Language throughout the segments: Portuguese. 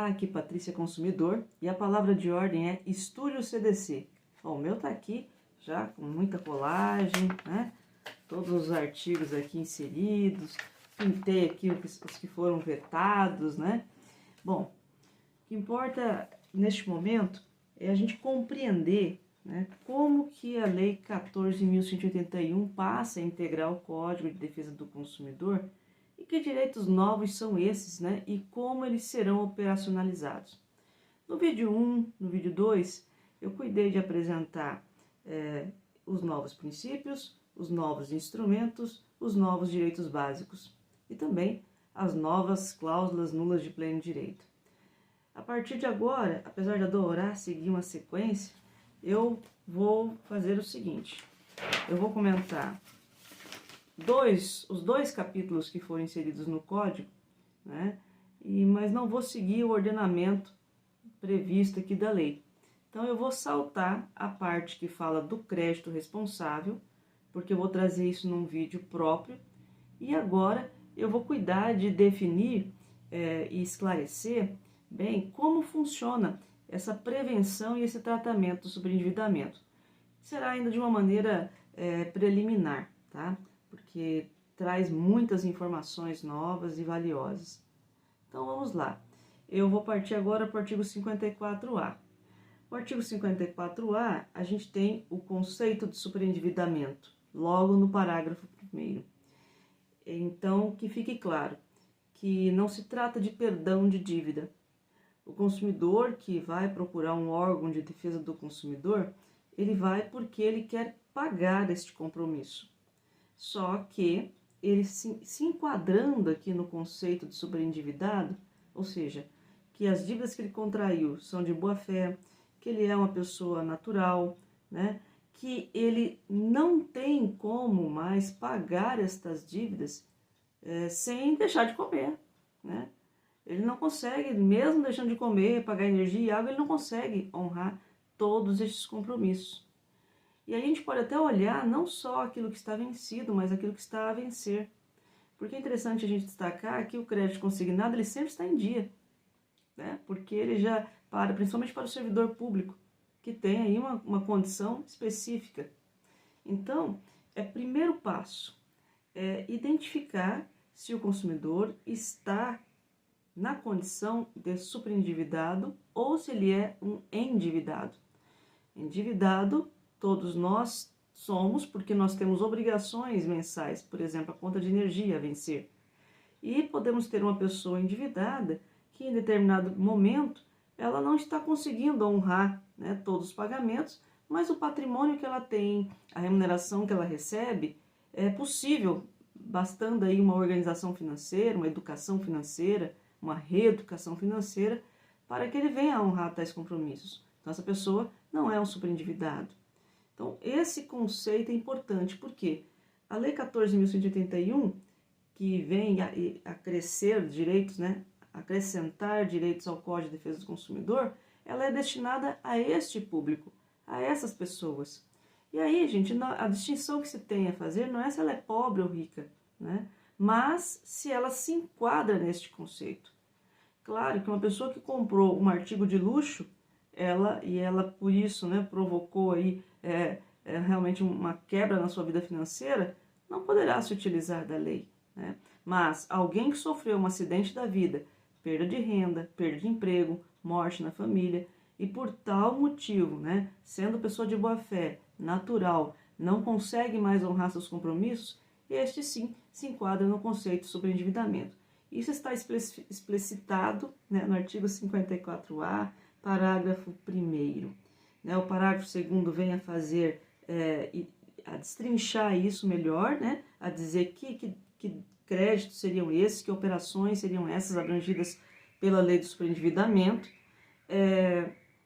Olá, aqui Patrícia Consumidor e a palavra de ordem é estude o CDC. Bom, o meu tá aqui já com muita colagem, né? Todos os artigos aqui inseridos, pintei aqui os que foram vetados, né? Bom, o que importa neste momento é a gente compreender, né, como que a Lei 14.181 passa a integrar o Código de Defesa do Consumidor e que direitos novos são esses, né, e como eles serão operacionalizados. No vídeo 1, no vídeo 2, eu cuidei de apresentar os novos princípios, os novos instrumentos, os novos direitos básicos e também as novas cláusulas nulas de pleno direito. A partir de agora, apesar de adorar seguir uma sequência, eu vou fazer o seguinte: eu vou comentar os dois capítulos que foram inseridos no código, né? Mas não vou seguir o ordenamento previsto aqui da lei. Então eu vou saltar a parte que fala do crédito responsável, porque eu vou trazer isso num vídeo próprio, e agora eu vou cuidar de definir e esclarecer bem como funciona essa prevenção e esse tratamento do sobreendividamento. Será ainda de uma maneira preliminar, tá? Porque traz muitas informações novas e valiosas. Então vamos lá. Eu vou partir agora para o artigo 54A. No artigo 54A, a gente tem o conceito de superendividamento, logo no parágrafo 1º. Então, que fique claro que não se trata de perdão de dívida. O consumidor que vai procurar um órgão de defesa do consumidor, ele vai porque ele quer pagar este compromisso. Só que ele se enquadrando aqui no conceito de superendividado, ou seja, que as dívidas que ele contraiu são de boa fé, que ele é uma pessoa natural, né? Que ele não tem como mais pagar estas dívidas sem deixar de comer, né? Ele não consegue, mesmo deixando de comer, pagar energia e água, ele não consegue honrar todos estes compromissos. E a gente pode até olhar não só aquilo que está vencido, mas aquilo que está a vencer. Porque é interessante a gente destacar que o crédito consignado ele sempre está em dia, né? Porque ele já principalmente para o servidor público, que tem aí uma condição específica. Então, primeiro passo é identificar se o consumidor está na condição de superendividado ou se ele é um endividado. Endividado, todos nós somos, porque nós temos obrigações mensais, por exemplo, a conta de energia a vencer. E podemos ter uma pessoa endividada que em determinado momento ela não está conseguindo honrar, né, todos os pagamentos, mas o patrimônio que ela tem, a remuneração que ela recebe, é possível, bastando aí uma organização financeira, uma educação financeira, uma reeducação financeira, para que ele venha a honrar tais compromissos. Então, essa pessoa não é um superendividado. Então, esse conceito é importante, porque a Lei 14.181, que vem a crescer direitos, né, acrescentar direitos ao Código de Defesa do Consumidor, ela é destinada a este público, a essas pessoas. E aí, gente, a distinção que se tem a fazer não é se ela é pobre ou rica, né, mas se ela se enquadra neste conceito. Claro que uma pessoa que comprou um artigo de luxo, ela por isso, né, provocou aí realmente uma quebra na sua vida financeira, não poderá se utilizar da lei, né? Mas alguém que sofreu um acidente da vida, perda de renda, perda de emprego, morte na família, e por tal motivo, né, sendo pessoa de boa fé, natural, não consegue mais honrar seus compromissos, este sim se enquadra no conceito de superendividamento. Isso está explicitado, né, no artigo 54A, parágrafo 1º. Né, o parágrafo 2º vem a fazer, a destrinchar isso melhor, né, a dizer que créditos seriam esses, que operações seriam essas abrangidas pela lei do superendividamento.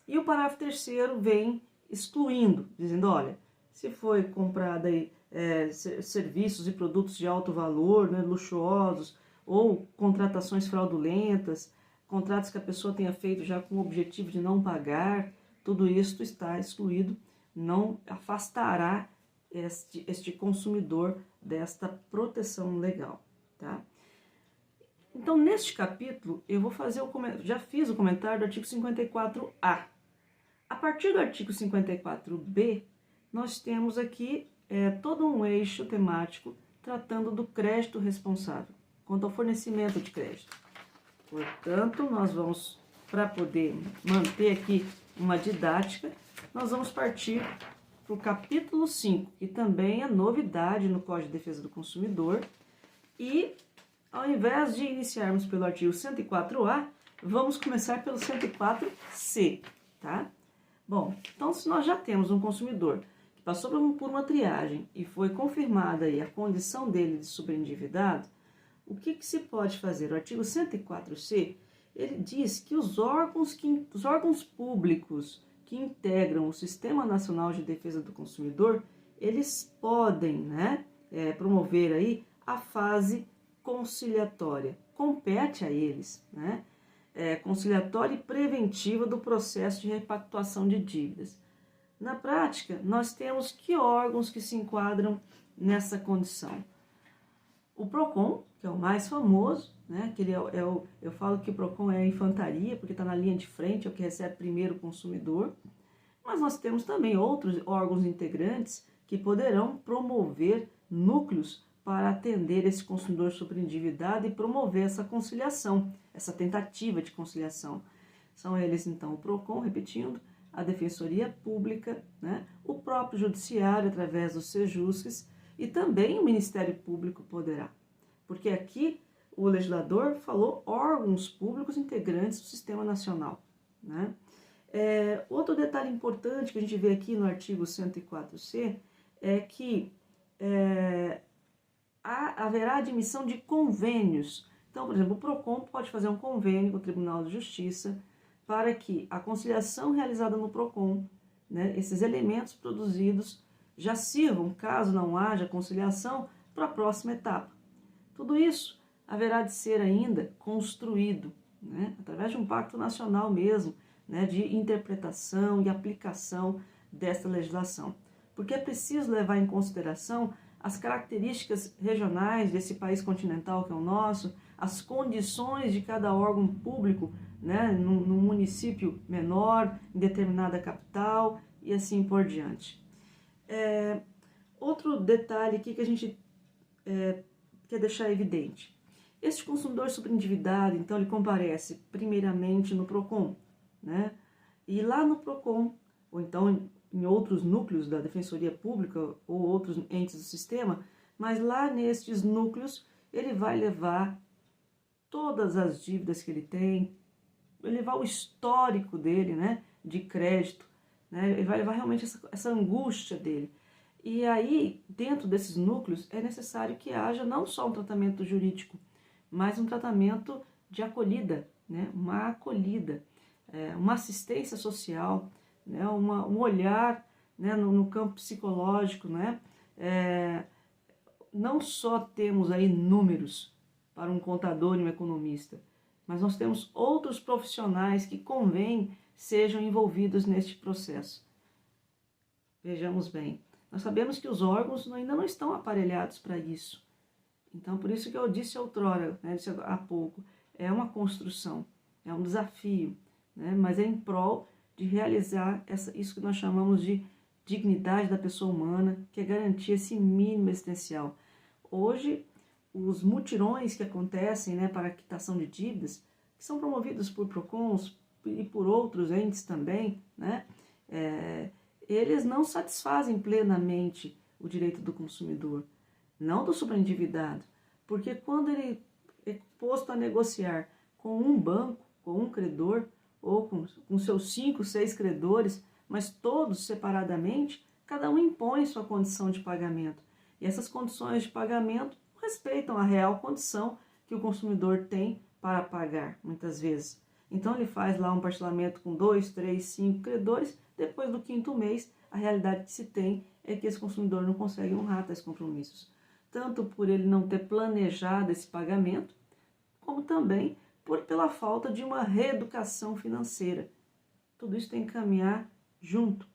E o parágrafo 3º vem excluindo, dizendo, olha, se foi comprado aí, serviços e produtos de alto valor, né, luxuosos, ou contratações fraudulentas, contratos que a pessoa tenha feito já com o objetivo de não pagar, tudo isso está excluído, não afastará este consumidor desta proteção legal, tá? Então, neste capítulo, eu vou fazer já fiz o comentário do artigo 54A. A partir do artigo 54B, nós temos aqui todo um eixo temático tratando do crédito responsável, quanto ao fornecimento de crédito. Portanto, nós vamos, para poder manter aqui uma didática, nós vamos partir para o capítulo 5, que também é novidade no Código de Defesa do Consumidor, e ao invés de iniciarmos pelo artigo 104A, vamos começar pelo 104C, tá? Bom, então se nós já temos um consumidor que passou por uma triagem e foi confirmada aí a condição dele de sobreendividado, o que se pode fazer? O artigo 104C, ele diz que os órgãos públicos que integram o Sistema Nacional de Defesa do Consumidor, eles podem, promover aí a fase conciliatória. Compete a eles, conciliatória e preventiva do processo de repactuação de dívidas. Na prática, nós temos que órgãos que se enquadram nessa condição? O PROCON, que é o mais famoso, que ele eu falo que o PROCON é a infantaria, porque está na linha de frente, é o que recebe primeiro o consumidor, mas nós temos também outros órgãos integrantes que poderão promover núcleos para atender esse consumidor sobreendividado e promover essa conciliação, essa tentativa de conciliação. São eles, então, o PROCON, repetindo, a Defensoria Pública, o próprio Judiciário, através dos sejusques, e também o Ministério Público poderá. Porque aqui o legislador falou órgãos públicos integrantes do Sistema Nacional. Outro detalhe importante que a gente vê aqui no artigo 104C é que haverá admissão de convênios. Então, por exemplo, o PROCON pode fazer um convênio com o Tribunal de Justiça para que a conciliação realizada no PROCON, esses elementos produzidos, já sirvam, caso não haja conciliação, para a próxima etapa. Tudo isso haverá de ser ainda construído, através de um pacto nacional mesmo, de interpretação e aplicação desta legislação. Porque é preciso levar em consideração as características regionais desse país continental que é o nosso, as condições de cada órgão público, num município menor, em determinada capital e assim por diante. Outro detalhe aqui que a gente quer deixar evidente. Este consumidor sobreendividado, então, ele comparece primeiramente no PROCON, e lá no PROCON, ou então em outros núcleos da Defensoria Pública ou outros entes do sistema, mas lá nestes núcleos ele vai levar todas as dívidas que ele tem, vai levar o histórico dele, de crédito, ele vai levar realmente essa angústia dele. E aí, dentro desses núcleos, é necessário que haja não só um tratamento jurídico, mas um tratamento de acolhida, uma acolhida, uma assistência social, um olhar no campo psicológico. Não só temos aí números para um contador e um economista, mas nós temos outros profissionais que convém sejam envolvidos neste processo. Vejamos bem, nós sabemos que os órgãos ainda não estão aparelhados para isso. Então, por isso que eu disse outrora, disse há pouco, é uma construção, é um desafio, mas é em prol de realizar isso que nós chamamos de dignidade da pessoa humana, que é garantir esse mínimo existencial. Hoje, os mutirões que acontecem para a quitação de dívidas, que são promovidos por PROCONs e por outros entes também, eles não satisfazem plenamente o direito do consumidor, não do sobreendividado, porque quando ele é posto a negociar com um banco, com um credor, ou com seus 5, 6 credores, mas todos separadamente, cada um impõe sua condição de pagamento. E essas condições de pagamento respeitam a real condição que o consumidor tem para pagar, muitas vezes. Então ele faz lá um parcelamento com 2, 3, 5 credores, depois do 5º mês, a realidade que se tem é que esse consumidor não consegue honrar tais compromissos. Tanto por ele não ter planejado esse pagamento, como também pela falta de uma reeducação financeira. Tudo isso tem que caminhar junto,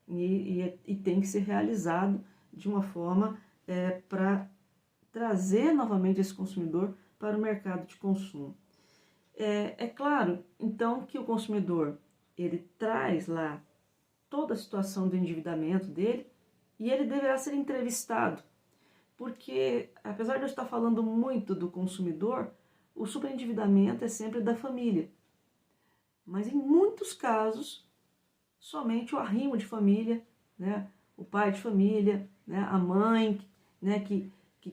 e tem que ser realizado de uma forma para trazer novamente esse consumidor para o mercado de consumo. É claro, então, que o consumidor, ele traz lá toda a situação do endividamento dele e ele deverá ser entrevistado, porque, apesar de eu estar falando muito do consumidor, o superendividamento é sempre da família. Mas em muitos casos, somente o arrimo de família, né, o pai de família, né, a mãe, né, que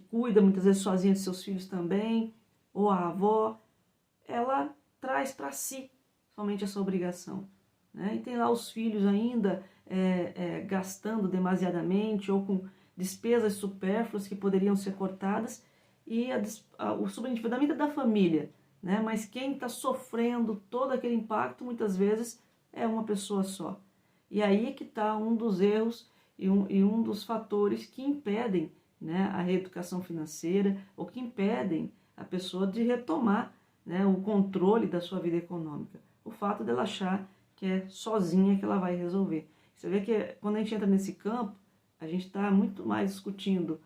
cuida muitas vezes sozinha de seus filhos também, ou a avó, ela traz para si somente essa obrigação. Né? E tem lá os filhos ainda gastando demasiadamente ou com despesas supérfluas que poderiam ser cortadas e o superendividamento é da família. Né? Mas quem está sofrendo todo aquele impacto muitas vezes é uma pessoa só. E aí que está um dos erros e um dos fatores que impedem, né, a reeducação financeira ou que impedem a pessoa de retomar, né, o controle da sua vida econômica. O fato dela achar que é sozinha que ela vai resolver. Você vê que quando a gente entra nesse campo, a gente está muito mais discutindo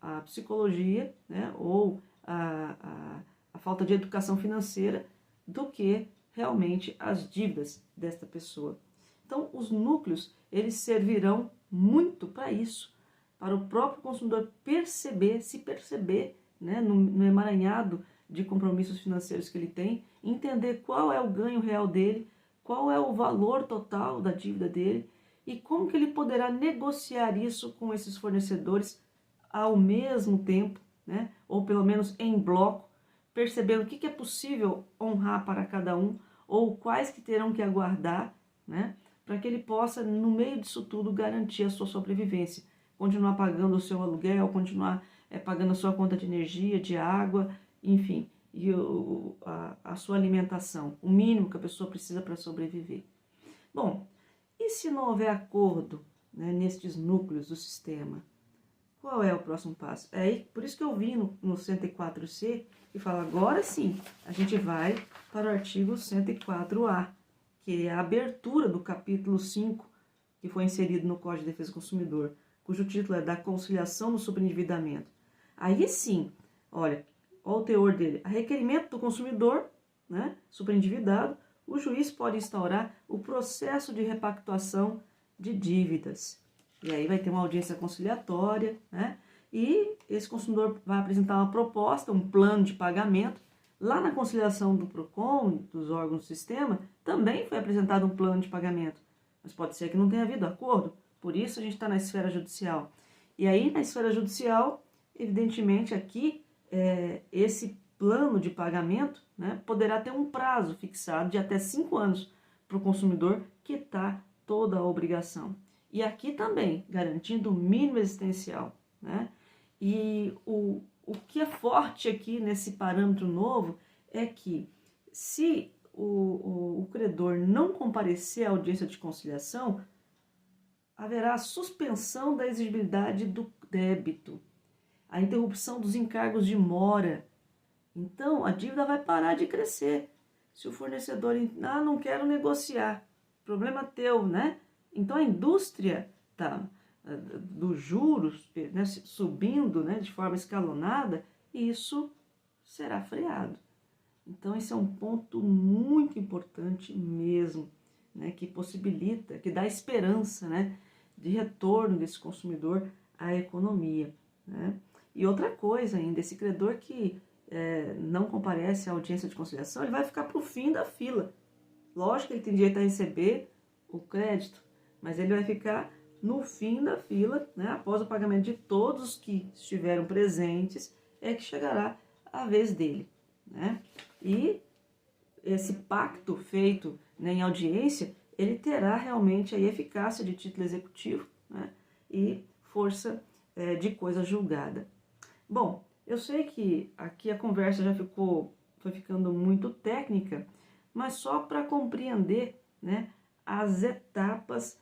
a psicologia, né, ou a falta de educação financeira do que realmente as dívidas desta pessoa. Então, os núcleos, eles servirão muito para isso, para o próprio consumidor se perceber, né, no emaranhado de compromissos financeiros que ele tem, entender qual é o ganho real dele, qual é o valor total da dívida dele e como que ele poderá negociar isso com esses fornecedores ao mesmo tempo, né, ou pelo menos em bloco, percebendo o que é possível honrar para cada um ou quais que terão que aguardar, né, para que ele possa, no meio disso tudo, garantir a sua sobrevivência, continuar pagando o seu aluguel, continuar pagando a sua conta de energia, de água, enfim, e a sua alimentação, o mínimo que a pessoa precisa para sobreviver. Bom, e se não houver acordo, né, nestes núcleos do sistema? Qual é o próximo passo? Por isso que eu vim no 104C e falo, agora sim, a gente vai para o artigo 104A, que é a abertura do capítulo 5, que foi inserido no Código de Defesa do Consumidor, cujo título é da conciliação no superendividamento. Aí sim, olha o teor dele. A requerimento do consumidor, né, superendividado, o juiz pode instaurar o processo de repactuação de dívidas. E aí vai ter uma audiência conciliatória, né? E esse consumidor vai apresentar uma proposta, um plano de pagamento. Lá na conciliação do PROCON, dos órgãos do sistema, também foi apresentado um plano de pagamento. Mas pode ser que não tenha havido acordo, por isso a gente está na esfera judicial. E aí, na esfera judicial, evidentemente, aqui, esse plano de pagamento, né, poderá ter um prazo fixado de até 5 anos para o consumidor quitar toda a obrigação. E aqui também, garantindo o mínimo existencial. Né? E o que é forte aqui nesse parâmetro novo é que se o credor não comparecer à audiência de conciliação, haverá a suspensão da exigibilidade do débito, a interrupção dos encargos de mora. Então, a dívida vai parar de crescer. Se o fornecedor, não quero negociar, problema teu, né? Então, a indústria dos juros, né, subindo, né, de forma escalonada, isso será freado. Então, esse é um ponto muito importante mesmo, né, que possibilita, que dá esperança, né, de retorno desse consumidor à economia. Né? E outra coisa ainda, esse credor que não comparece à audiência de conciliação, ele vai ficar para o fim da fila. Lógico que ele tem direito a receber o crédito, mas ele vai ficar no fim da fila, né, após o pagamento de todos que estiveram presentes, é que chegará a vez dele. Né? E esse pacto feito, né, em audiência, ele terá realmente a eficácia de título executivo, né, e força de coisa julgada. Bom, eu sei que aqui a conversa já foi ficando muito técnica, mas só para compreender, né, as etapas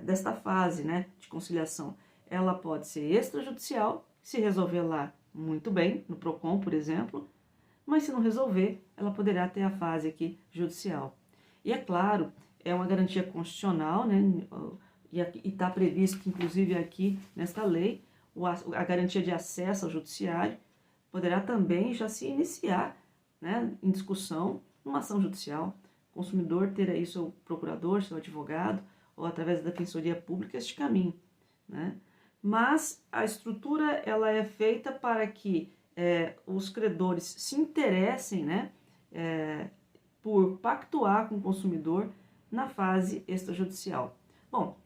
desta fase, né, de conciliação. Ela pode ser extrajudicial, se resolver lá, muito bem, no PROCON, por exemplo, mas se não resolver, ela poderá ter a fase aqui judicial. E é claro, é uma garantia constitucional, né, e está previsto, inclusive aqui nesta lei, a garantia de acesso ao judiciário, poderá também já se iniciar, né, em discussão numa ação judicial. O consumidor ter aí seu procurador, seu advogado, ou através da defensoria pública, este caminho, né? Mas a estrutura ela é feita para que os credores se interessem, né, por pactuar com o consumidor na fase extrajudicial. Bom,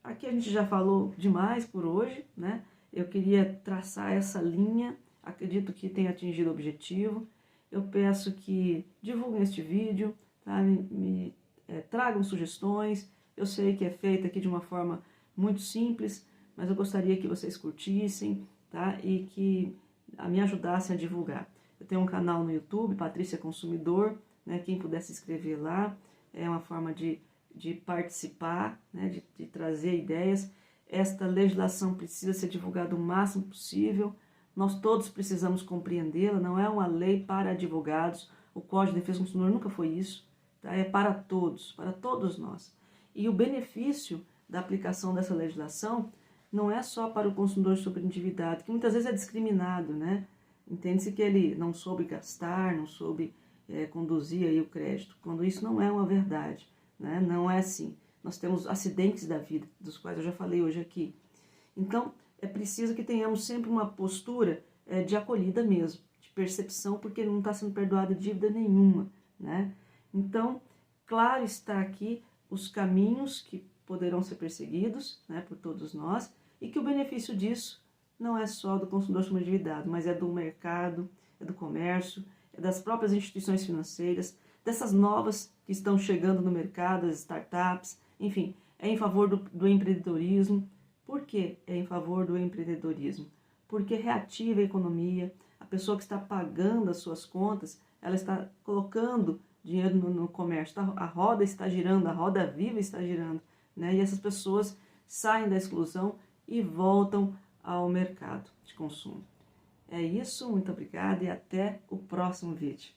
aqui a gente já falou demais por hoje, né? Eu queria traçar essa linha, acredito que tenha atingido o objetivo. Eu peço que divulguem este vídeo, tá? Tragam sugestões. Eu sei que é feito aqui de uma forma muito simples, mas eu gostaria que vocês curtissem, tá? E que me ajudassem a divulgar. Eu tenho um canal no YouTube, Patrícia Consumidor, né? Quem puder se inscrever lá, é uma forma de participar, né? de trazer ideias. Esta legislação precisa ser divulgada o máximo possível. Nós todos precisamos compreendê-la, não é uma lei para advogados. O Código de Defesa do Consumidor nunca foi isso, tá? É para todos nós. E o benefício da aplicação dessa legislação não é só para o consumidor sobreendividado, que muitas vezes é discriminado, né? Entende-se que ele não soube gastar, não soube conduzir aí o crédito, quando isso não é uma verdade, né? Não é assim. Nós temos acidentes da vida, dos quais eu já falei hoje aqui. Então, é preciso que tenhamos sempre uma postura de acolhida mesmo, de percepção, porque não está sendo perdoada dívida nenhuma, né? Então, claro está aqui os caminhos que poderão ser perseguidos, né, por todos nós, e que o benefício disso não é só do consumidor sobreendividado, mas é do mercado, é do comércio, é das próprias instituições financeiras, dessas novas que estão chegando no mercado, as startups, enfim, é em favor do empreendedorismo. Por que é em favor do empreendedorismo? Porque reativa a economia, a pessoa que está pagando as suas contas, ela está colocando dinheiro no comércio, a roda está girando, a roda viva está girando, né? E essas pessoas saem da exclusão e voltam ao mercado de consumo. É isso, muito obrigada e até o próximo vídeo.